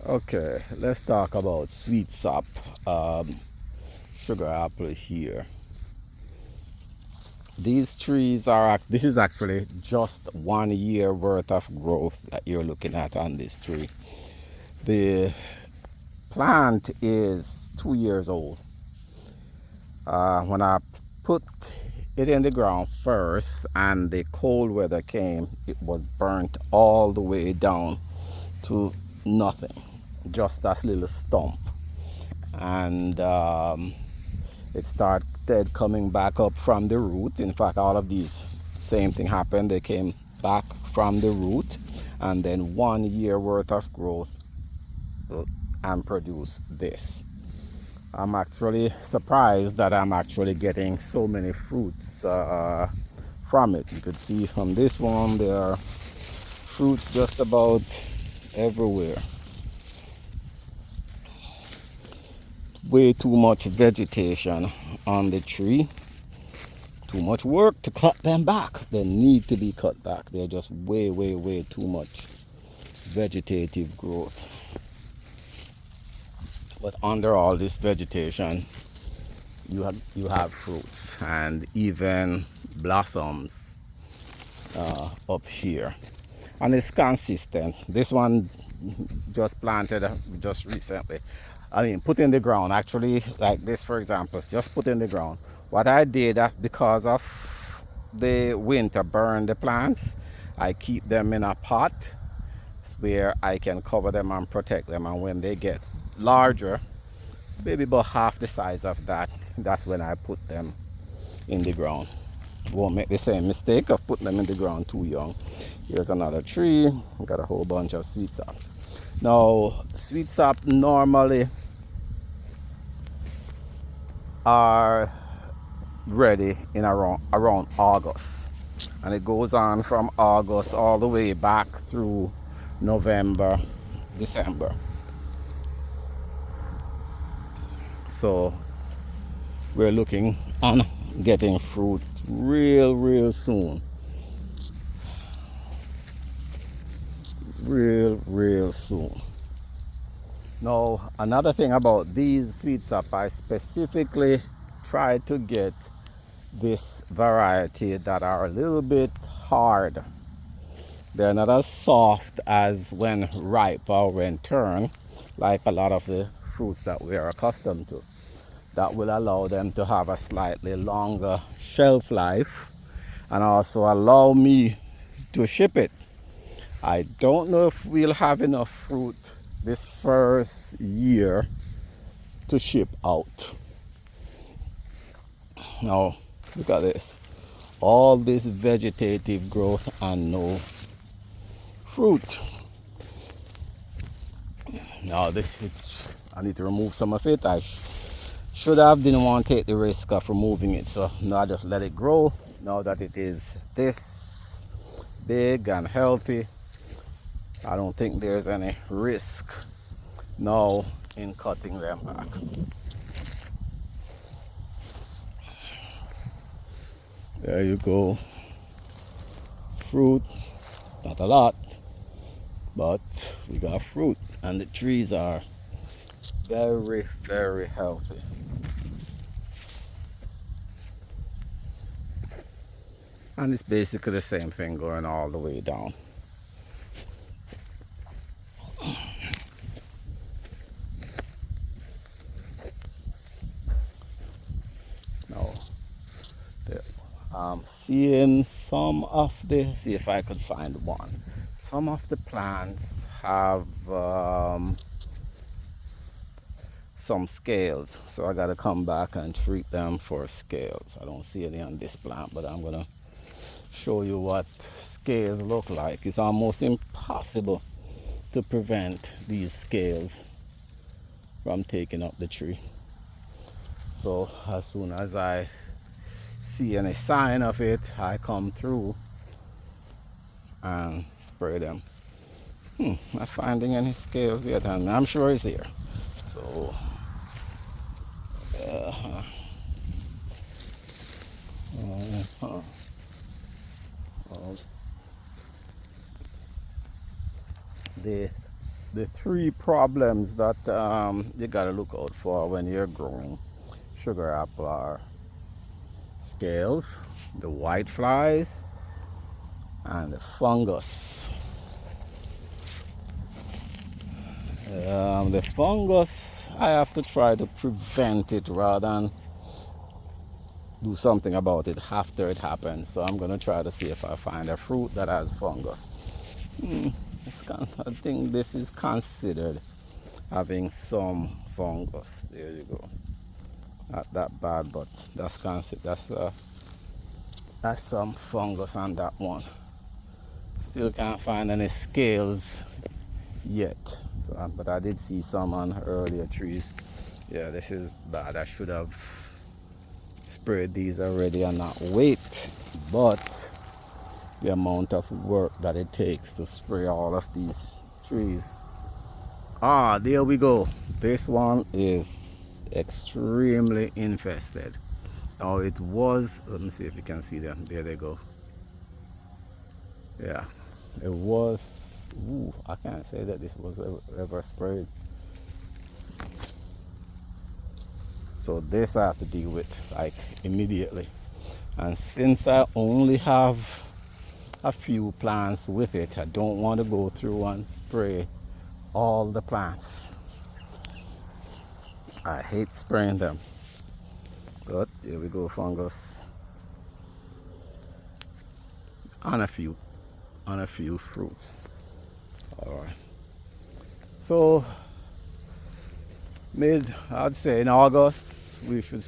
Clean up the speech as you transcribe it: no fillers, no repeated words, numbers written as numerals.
Okay, let's talk about Sweetsop, sugar apple here. These trees are, this is actually just 1 year worth of growth that you're looking at on this tree. The plant is 2 years old. When I put it in the ground first and the cold weather came, it was burnt all the way down to nothing, just that little stump. And it started coming back up from the root. In fact, all of these same thing happened. They came back from the root, and then 1 year worth of growth and produce this. I'm actually surprised that I'm actually getting so many fruits from it. You could see from this one there are fruits just about everywhere. Way too much vegetation on the tree. Too much work to cut them back. They need to be cut back. They're just way too much vegetative growth. But under all this vegetation, you have fruits and even blossoms up here, and it's consistent. This one just planted just recently. I mean, put in the ground. Actually, like this, for example, just put in the ground. What I did, because of the winter burn the plants, I keep them in a pot where I can cover them and protect them. And when they get larger, maybe about half the size of that, that's when I put them in the ground. Won't make the same mistake of putting them in the ground too young. Here's another tree. Got a whole bunch of sweetsop. Now, sweetsop normally are ready in around August, and it goes on from August all the way back through November, December. So we're looking on getting fruit real soon. Real soon. Now, another thing about these sweetsop, I specifically try to get this variety that are a little bit hard. They're not as soft as when ripe or when turned, like a lot of the fruits that we are accustomed to. That will allow them to have a slightly longer shelf life and also allow me to ship it. I don't know if we'll have enough fruit this first year to ship out. Now, look at this. All this vegetative growth and no fruit. Now, I need to remove some of it. I should have, didn't want to take the risk of removing it. So now I just let it grow. Now that it is this big and healthy, I don't think there's any risk now in cutting them back. There you go. Fruit, not a lot, but we got fruit, and the trees are very healthy. And it's basically the same thing going all the way down. Now, I'm seeing some of the, see if I could find one. Some of the plants have some scales, so I gotta come back and treat them for scales. I don't see any on this plant, but I'm gonna show you what scales look like. It's almost impossible to prevent these scales from taking up the tree. So as soon as I see any sign of it, I come through and spray them. Not finding any scales yet, and I'm sure it's here. So well, this the three problems that you gotta look out for when you're growing sugar apple are scales, the white flies, and the fungus. The fungus, I have to try to prevent it rather than do something about it after it happens. So I'm gonna try to see if I find a fruit that has fungus. I think this is considered having some fungus. There you go. Not that bad, but that's considered. That's some fungus on that one. Still can't find any scales yet. So, but I did see some on earlier trees. Yeah, this is bad. I should have sprayed these already and not wait. But the amount of work that it takes to spray all of these trees. Ah, there we go. This one is extremely infested. Oh, it was, let me see if you can see them. There they go. Yeah, it was, ooh, I can't say that this was ever sprayed. So this I have to deal with like immediately. And since I only have a few plants with it, I don't want to go through and spray all the plants. I hate spraying them. But here we go, fungus on a few fruits. All right. So I'd say in August we should